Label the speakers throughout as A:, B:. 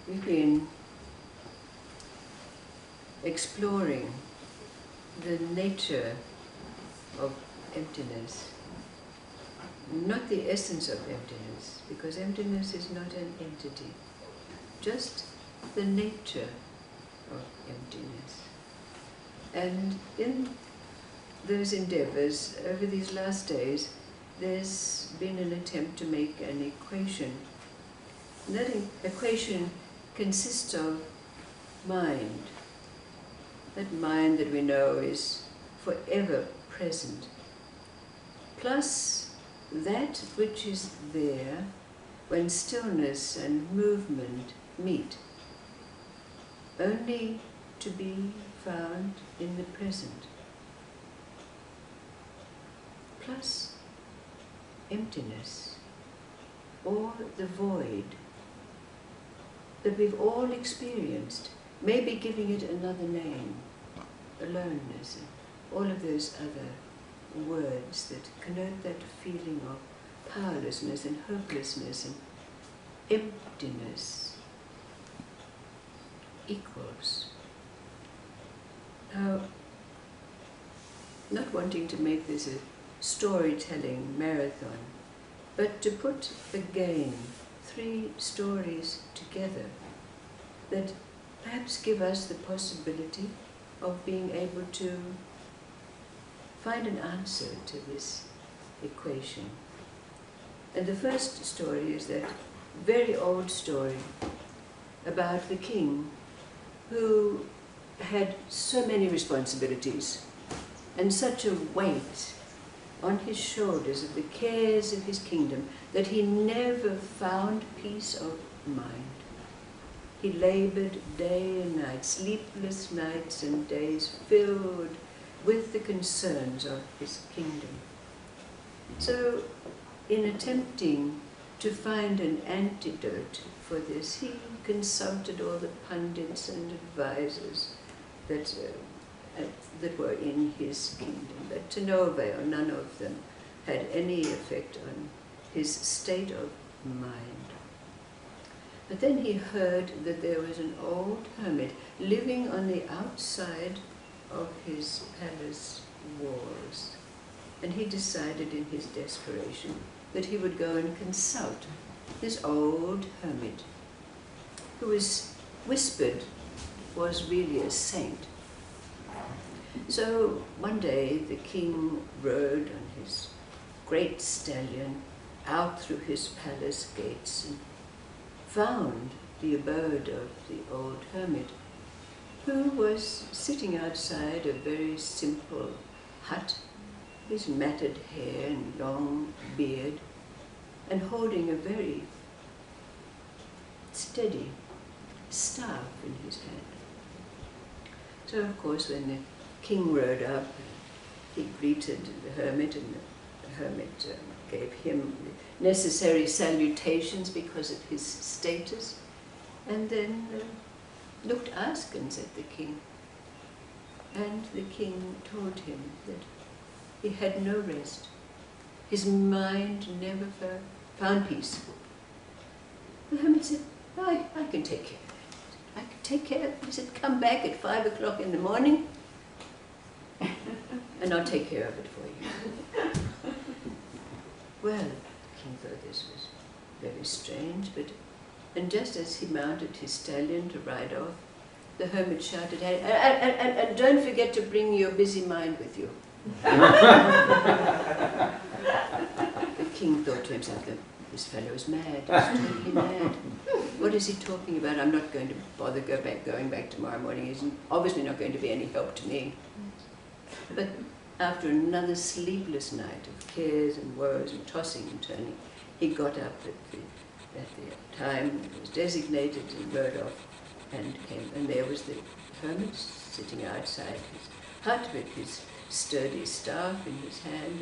A: we've been exploring the nature of emptiness, not the essence of emptiness, because emptiness is not an entity, just the nature of emptiness. And in those endeavors, over these last days, there's been an attempt to make an equation. And that equation consists of mind. That mind that we know is forever present, plus that which is there when stillness and movement meet, only to be found in the present, plus emptiness, or the void that we've all experienced, maybe giving it another name, aloneness, and all of those other words that connote that feeling of powerlessness and hopelessness and emptiness equals. Now, not wanting to make this a storytelling marathon, but to put again 3 stories together that perhaps give us the possibility of being able to find an answer to this equation. And the first story is that very old story about the king who had so many responsibilities and such a weight on his shoulders of the cares of his kingdom that he never found peace of mind. He labored day and night, sleepless nights and days filled with the concerns of his kingdom. So, in attempting to find an antidote for this, he consulted all the pundits and advisors that were in his kingdom, but to no avail. None of them had any effect on his state of mind. But then he heard that there was an old hermit living on the outside of his palace walls. And he decided in his desperation that he would go and consult this old hermit, who was whispered was really a saint. So one day the king rode on his great stallion out through his palace gates and found the abode of the old hermit, who was sitting outside a very simple hut, his matted hair and long beard, and holding a very steady staff in his hand. So of course when the king rode up, he greeted the hermit, and the hermit gave him the necessary salutations because of his status, and then looked askance at the king. And the king told him that he had no rest. His mind never found peace. The hermit said, I can take care of it. I can take care of it. He said, come back at 5 o'clock in the morning and I'll take care of it for you. Well, the king thought this was very strange, and just as he mounted his stallion to ride off, the hermit shouted, and don't forget to bring your busy mind with you. The king thought to himself, this fellow is mad, he's totally mad. What is he talking about? I'm not going to bother going back tomorrow morning. He's obviously not going to be any help to me. But after another sleepless night of cares and woes and tossing and turning, he got up at the time that was designated and rode off and came. And there was the hermit sitting outside his hut with his sturdy staff in his hand.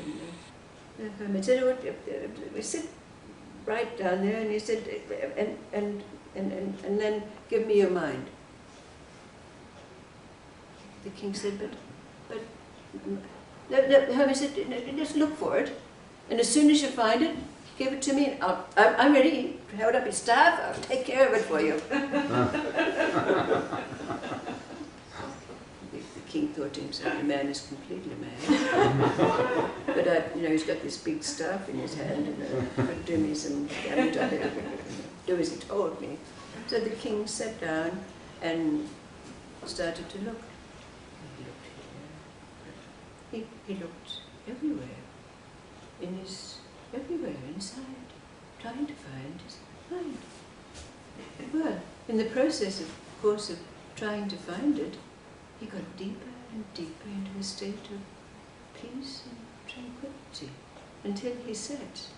A: And the hermit said, we sit right down there, and he said, and then give me your mind. The king said, but the hermit said, just look for it, and as soon as you find it, give it to me, and I'm ready. He held up his staff, I'll take care of it for you. The king thought to himself, the man is completely mad. But he's got this big staff in his hand, and could do me some damage. I better do as he told me. So the king sat down and started to look. He looked here. He looked everywhere. Everywhere inside, trying to find his mind. Well, in the process, of course, of trying to find it, he got deeper and deeper into a state of peace and tranquility, until he sat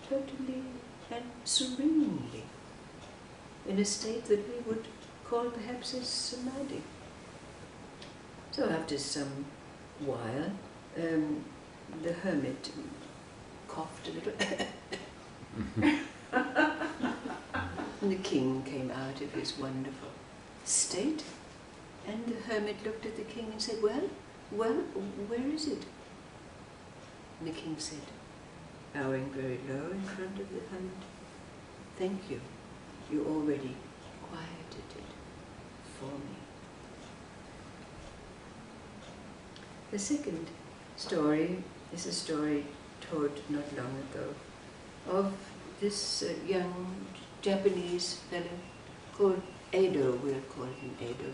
A: totally and serenely in a state that we would call perhaps a samadhi. So after some while, the hermit coughed a little, and the king came out of his wonderful state, and the hermit looked at the king and said, well, where is it? And the king said, bowing very low in front of the hermit, thank you, you already quieted it for me. The second story is a story told not long ago of this young Japanese fellow called Edo, we'll call him Edo.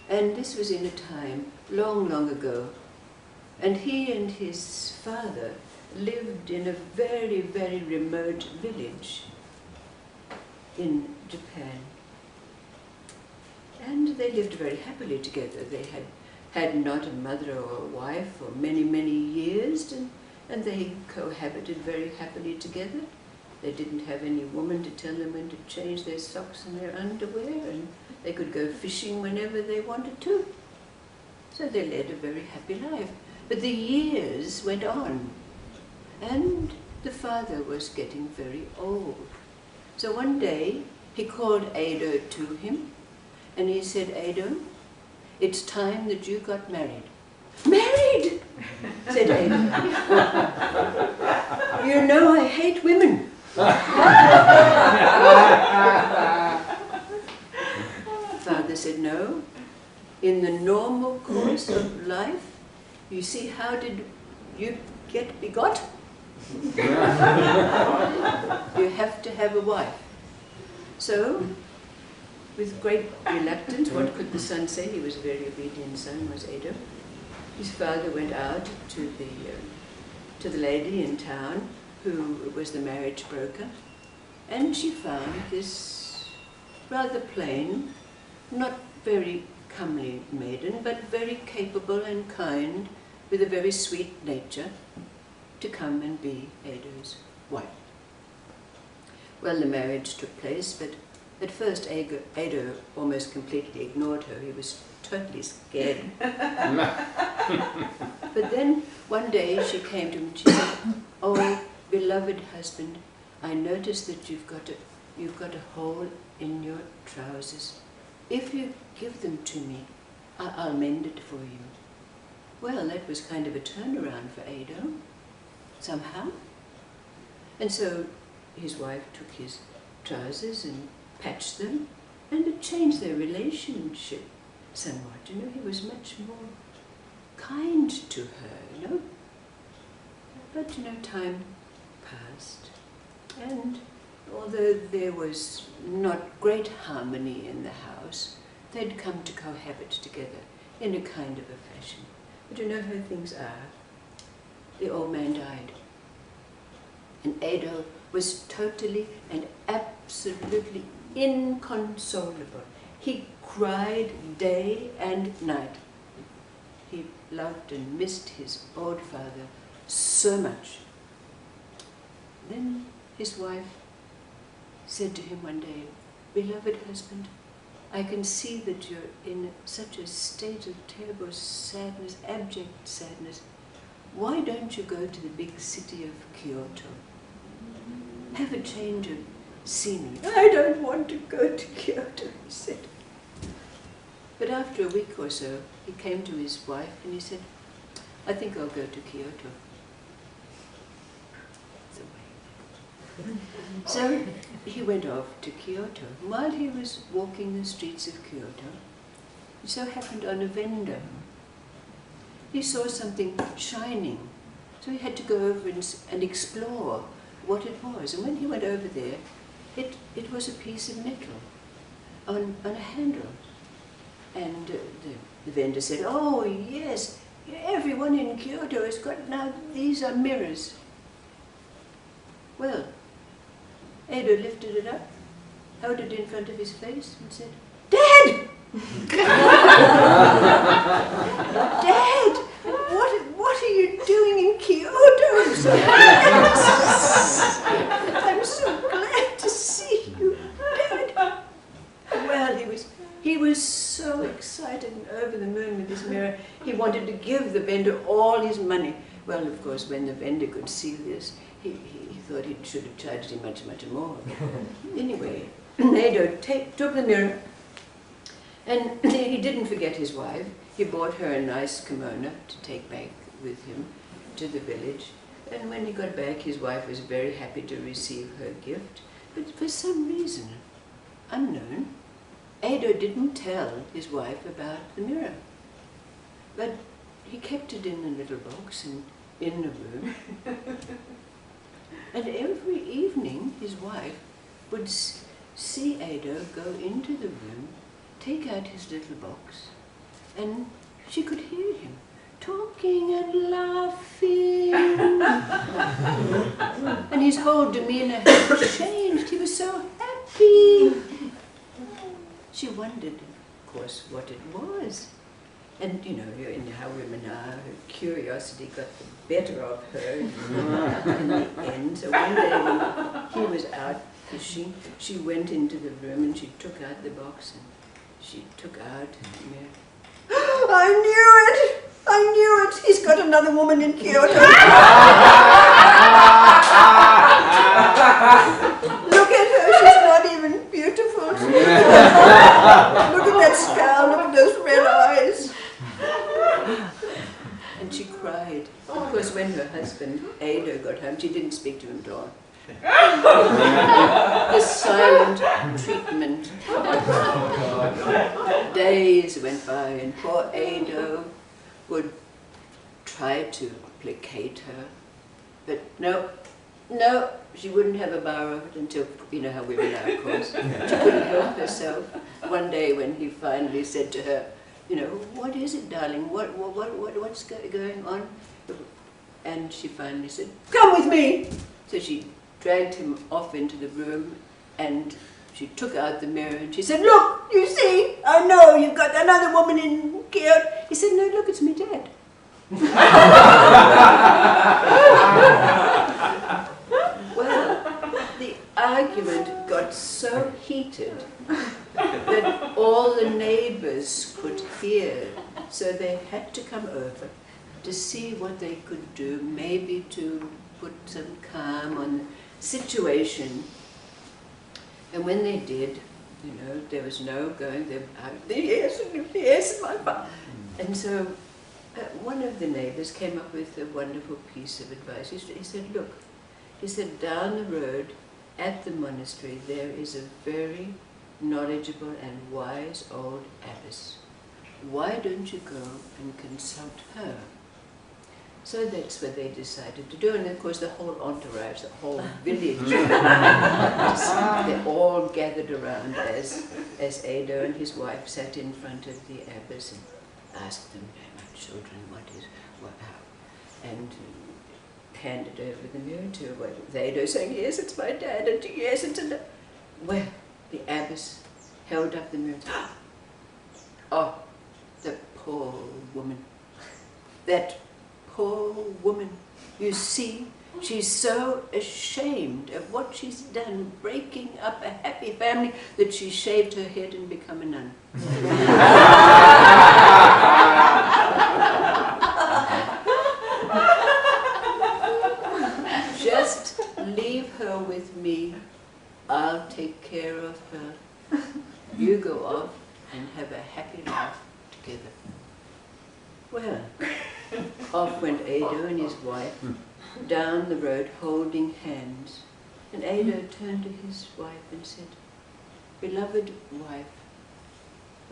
A: And this was in a time long, long ago. And he and his father lived in a very, very remote village in Japan. And they lived very happily together. They had not a mother or a wife for many, many years, and they cohabited very happily together. They didn't have any woman to tell them when to change their socks and their underwear, and they could go fishing whenever they wanted to. So they led a very happy life. But the years went on, and the father was getting very old. So one day he called Edo to him, and he said, Edo, it's time that you got married. Married? Said Edo. You know I hate women. Father said, no. In the normal course of life, you see, how did you get begot? You have to have a wife. So, with great reluctance, what could the son say? He was a very obedient son, was Edo. His father went out to the lady in town, who was the marriage broker, and she found this rather plain, not very comely maiden, but very capable and kind, with a very sweet nature, to come and be Edo's wife. Well, the marriage took place, but at first Edo almost completely ignored her. He was totally scared. But then one day she came to him and she said, oh, beloved husband, I noticed that you've got a hole in your trousers. If you give them to me, I'll mend it for you. Well, that was kind of a turnaround for Edo, somehow. And so his wife took his trousers and patched them, and it changed their relationship somewhat. You know, he was much more kind to her, you know. But, you know, time passed, and although there was not great harmony in the house, they'd come to cohabit together in a kind of a fashion. But you know how things are. The old man died, and Edo was totally and absolutely inconsolable. He cried day and night. He loved and missed his old father so much. Then his wife said to him one day, beloved husband, I can see that you're in such a state of terrible sadness, abject sadness. Why don't you go to the big city of Kyoto? Have a change of scenery. I don't want to go to Kyoto, he said. But after a week or so, he came to his wife and he said, I think I'll go to Kyoto. So So he went off to Kyoto. While he was walking the streets of Kyoto, he so happened on a vendor. He saw something shining, so he had to go over and explore what it was. And when he went over there, it was a piece of metal on a handle. And the vendor said, "Oh yes, everyone in Kyoto has got now, these are mirrors." Well, Edo lifted it up, held it in front of his face and said, "Dad! Dad, what are you doing in Kyoto? I'm so glad to see you, Dad." Well, he was so excited and over the moon with this mirror. He wanted to give the vendor all his money. Well, of course, when the vendor could see this, he thought he should have charged him much, much more. Anyway, Edo took the mirror, and he didn't forget his wife. He bought her a nice kimono to take back with him to the village. And when he got back, his wife was very happy to receive her gift. But for some reason, unknown, Edo didn't tell his wife about the mirror. But he kept it in a little box and in the room. And every evening, his wife would see Edo go into the room, take out his little box, and she could hear him talking and laughing. And his whole demeanor had changed. He was so happy. She wondered, of course, what it was. And you know how women are, her curiosity got the better of her in the end. So one day when he was out fishing, she went into the room and she took out the box and she took out the mirror. "I knew it! I knew it! He's got another woman in Kyoto." "Look at her, she's not even beautiful. Look at that scowl, look at those red eyes." And she cried. Of course, when her husband, Edo, got home, she didn't speak to him at all. The silent treatment. Days went by and poor Edo would try to placate her, but no, she wouldn't have a bar of it until, you know how women are, of course. She couldn't help herself. One day when he finally said to her, "What is it, darling? What's going on?" And she finally said, "Come with me." So she dragged him off into the room and she took out the mirror and she said, "Look, you see, I know you've got another woman in Kyoto." He said, "No, look, it's me, Dad." Well, the argument got so heated that all the neighbors could hear, so they had to come over to see what they could do, maybe to put some calm on the situation. And when they did, there was no going there. Yes, my father. And so one of the neighbors came up with a wonderful piece of advice. He said, "Look," he said, "down the road at the monastery there is a very knowledgeable and wise old abbess. Why don't you go and consult her?" So that's what they decided to do. And of course the whole entourage, the whole village, they all gathered around as Edo and his wife sat in front of the abbess and asked them, "My children, how?" And handed over the mirror to her. Edo saying, "Yes, it's my dad," and "Yes, it's a..." Well, the abbess held up the mirror and said, "Oh, the poor woman. That poor woman. You see, she's so ashamed of what she's done, breaking up a happy family, that she shaved her head and become a nun." "Just leave her with me. I'll take care of her. You go off and have a happy life together." Well, off went Edo and his wife down the road holding hands. And Ada turned to his wife and said, "Beloved wife,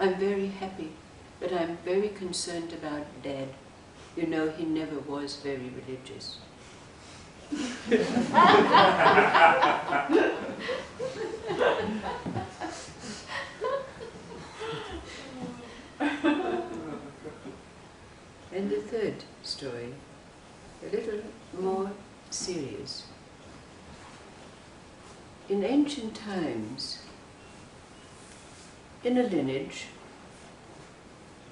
A: I'm very happy, but I'm very concerned about Dad. You know, he never was very religious." And the third story, a little more serious. In ancient times, in a lineage,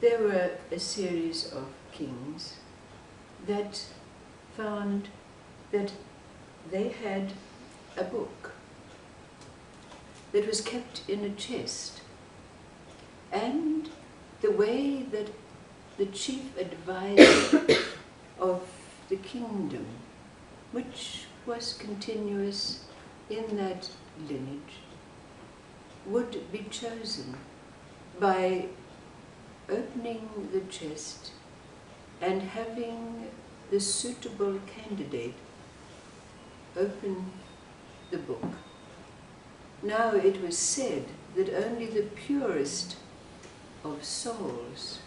A: there were a series of kings that found that they had a book that was kept in a chest, and the way that the chief advisor of the kingdom, which was continuous in that lineage, would be chosen by opening the chest and having the suitable candidate open the book. Now it was said that only the purest of souls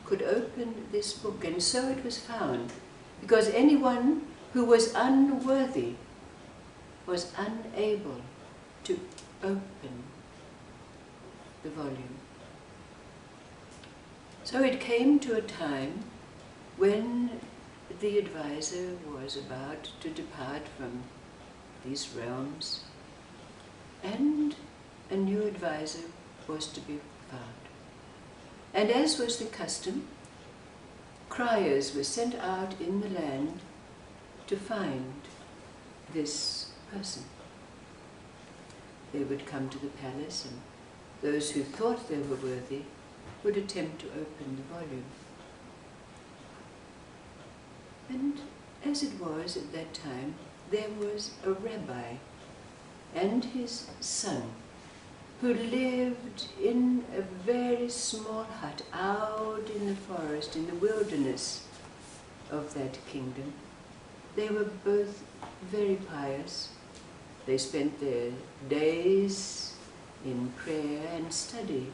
A: could open this book, and so it was found, because anyone who was unworthy was unable to open the volume. So it came to a time when the advisor was about to depart from these realms, and a new advisor was to be found. And as was the custom, criers were sent out in the land to find this person. They would come to the palace, and those who thought they were worthy would attempt to open the volume. And as it was at that time, there was a rabbi and his son who lived in a very small hut out in the forest, in the wilderness of that kingdom. They were both very pious. They spent their days in prayer and study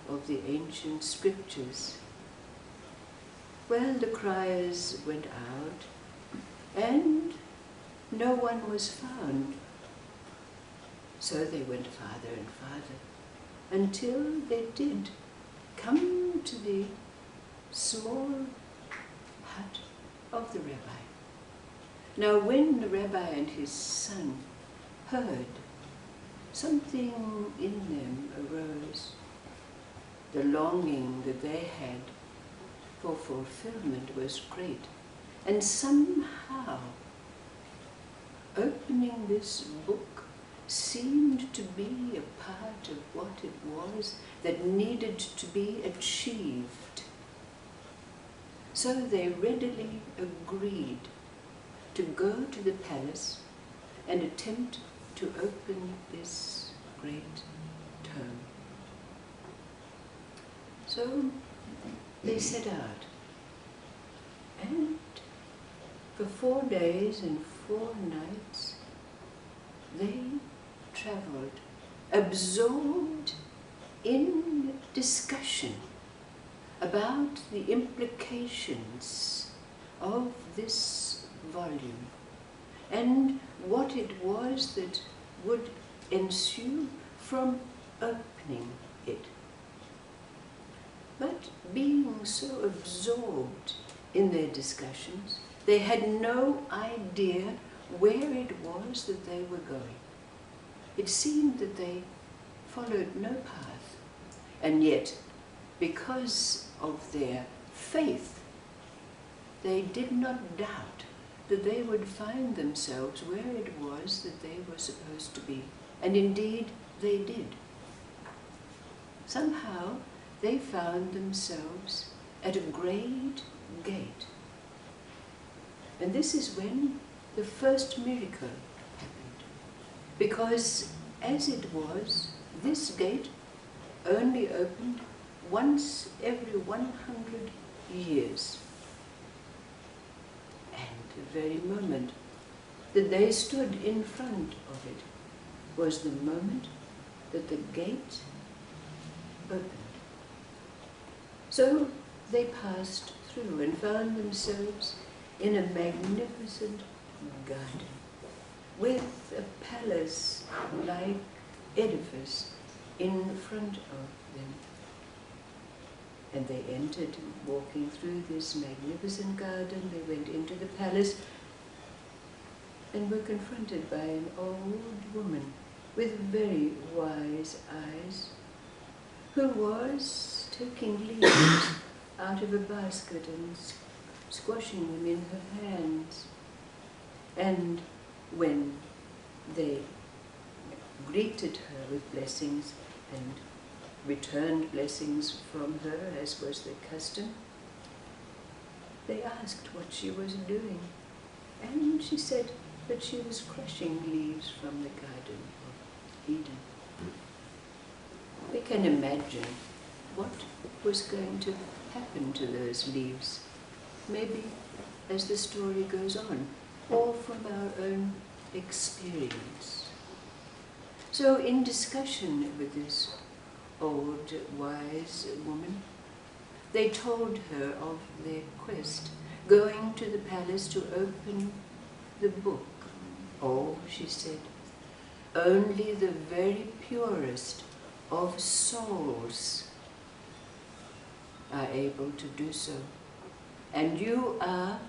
A: of the ancient scriptures. Well, the criers went out, and no one was found. So they went farther and farther, until they did come to the small hut of the rabbi. Now when the rabbi and his son heard, something in them arose. The longing that they had for fulfillment was great, and somehow opening this book seemed to be a part of what it was that needed to be achieved. So they readily agreed to go to the palace and attempt to open this great tome. So they set out, and for 4 days and 4 nights they travelled, absorbed in discussion about the implications of this volume and what it was that would ensue from opening it. But being so absorbed in their discussions, they had no idea where it was that they were going. It seemed that they followed no path, and yet, because of their faith, they did not doubt that they would find themselves where it was that they were supposed to be. And indeed, they did. Somehow, they found themselves at a great gate. And this is when the first miracle happened. Because, as it was, this gate only opened once every 100 years. And the very moment that they stood in front of it was the moment that the gate opened. So they passed through and found themselves in a magnificent garden with a palace-like edifice in front of them. And they entered, walking through this magnificent garden. They went into the palace and were confronted by an old woman with very wise eyes, who was taking leaves out of a basket and squashing them in her hands. And when they greeted her with blessings and returned blessings from her, as was their custom, they asked what she was doing. And she said that she was crushing leaves from the Garden of Eden. We can imagine what was going to happen to those leaves, maybe as the story goes on, or from our own experience. So in discussion with this old wise woman, they told her of their quest, going to the palace to open the book. Oh, she said, only the very purest of souls are able to do so. And you are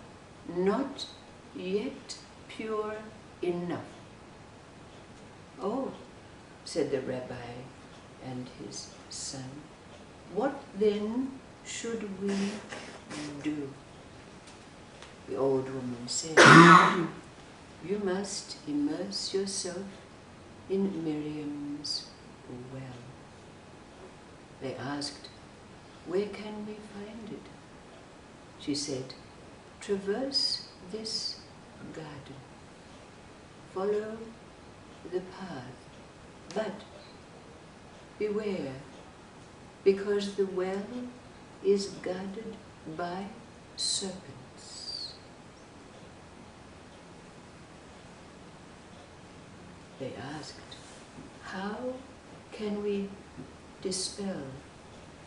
A: not yet pure enough. Oh, said the rabbi and his son, what then should we do? The old woman said, you must immerse yourself in Miriam's well. They asked, where can we find it? She said, traverse this garden, follow the path, but beware, because the well is guarded by serpents. They asked, how can we dispel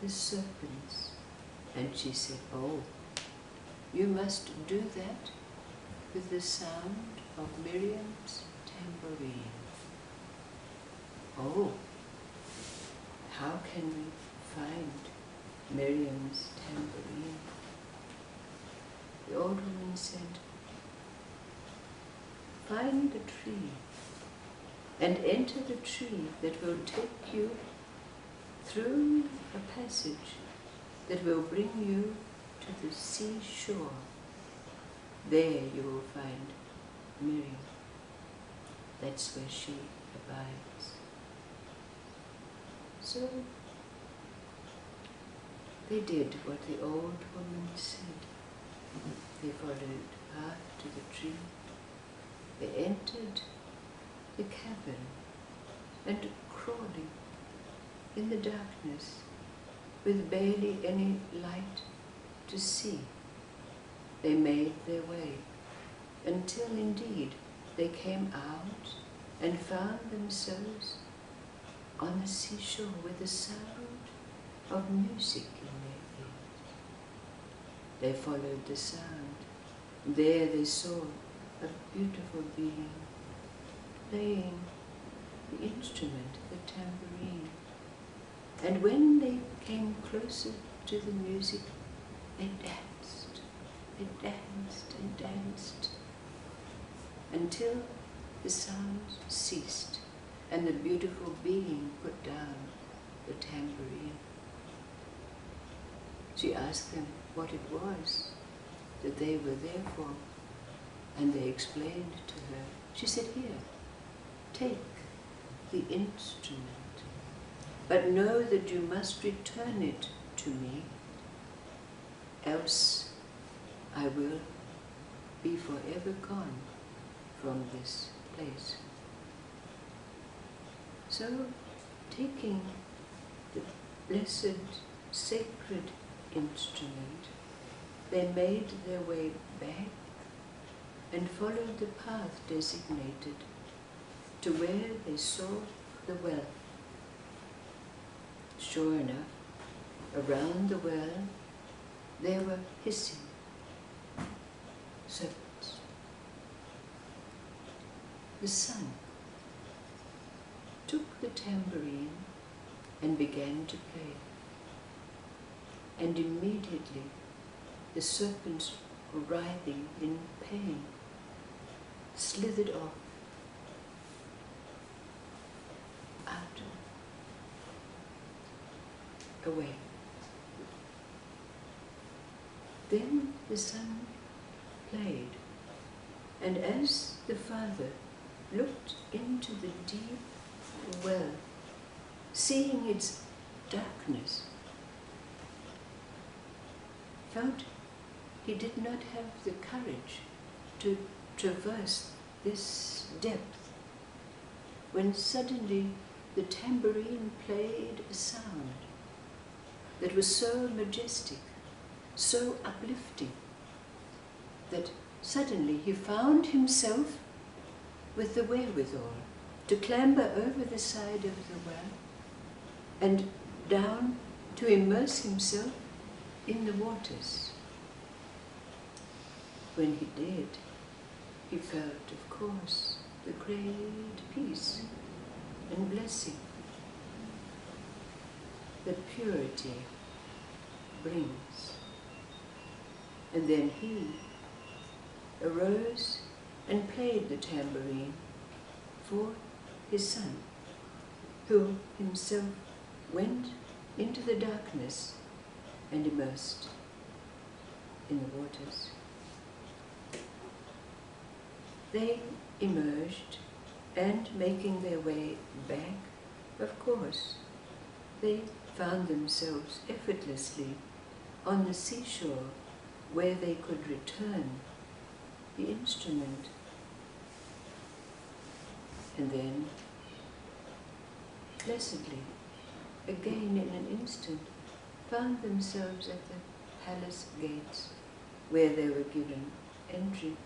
A: the serpents? And she said, oh, you must do that with the sound of Miriam's tambourine. Oh, how can we find Miriam's tambourine? The old woman said, find the tree and enter the tree that will take you through a passage that will bring you to the seashore. There you will find Miriam. That's where she abides. So they did what the old woman said. They followed the path to the tree. They entered the cavern and crawling in the darkness with barely any light to see, they made their way until indeed they came out and found themselves on the seashore with the sound of music in their ears. They followed the sound. There they saw a beautiful being playing the instrument, the tambourine. And when they came closer to the music, they danced and danced until the sound ceased and the beautiful being put down the tambourine. She asked them what it was that they were there for, and they explained to her. She said, here, take the instrument, but know that you must return it to me, else I will be forever gone from this place. So, taking the blessed, sacred instrument, they made their way back and followed the path designated to where they saw the well. Sure enough, around the well there were hissing serpents. The son took the tambourine and began to play, and immediately the serpents, writhing in pain, slithered off out, away. Then the son played, and as the father looked into the deep well, seeing its darkness, felt he did not have the courage to traverse this depth, when suddenly the tambourine played a sound that was so majestic, so uplifting, that suddenly he found himself with the wherewithal to clamber over the side of the well and down to immerse himself in the waters. When he did, he felt, of course, the great peace and blessing that purity brings. And then he arose and played the tambourine for his son, who himself went into the darkness and immersed in the waters. They emerged, and making their way back, of course, they found themselves effortlessly on the seashore, where they could return the instrument. And then, blessedly, again in an instant, found themselves at the palace gates, where they were given entry.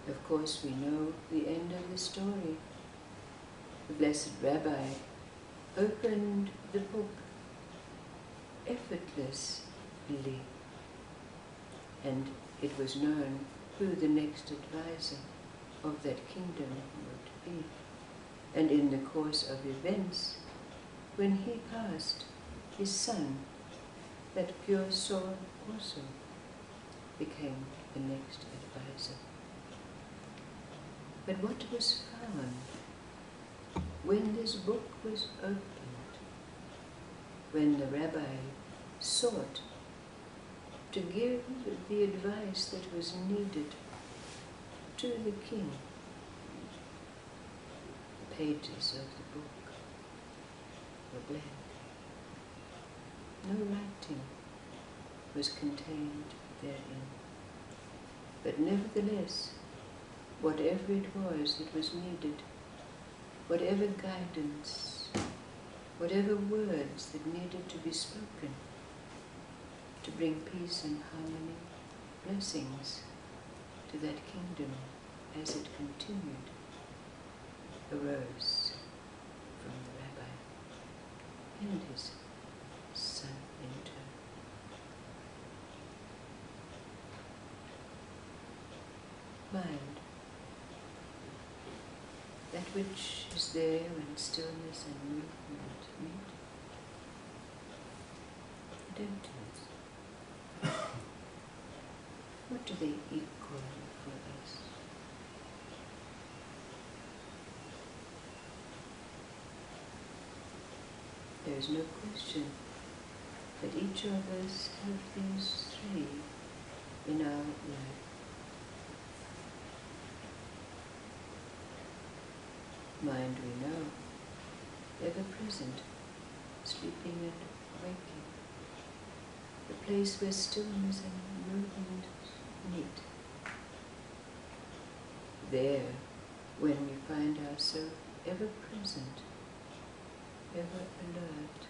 A: Of course, we know the end of the story. The Blessed Rabbi opened the book effortlessly, and it was known who the next advisor of that kingdom would be. And in the course of events, when he passed, his son, that pure soul also, became the next advisor. But what was found when this book was opened, when the rabbi sought to give the advice that was needed to the king? The pages of the book were blank. No writing was contained therein. But nevertheless, whatever it was that was needed, whatever guidance, whatever words that needed to be spoken to bring peace and harmony, blessings to that kingdom as it continued, arose from the rabbi and his son in turn. Mind, that which is there when stillness and movement meet, and emptiness. What do they equal for us? There is no question that each of us have these three in our life. Mind, we know, ever present, sleeping and waking, the place where stillness and movement meet. There, when we find ourselves ever present, ever alert,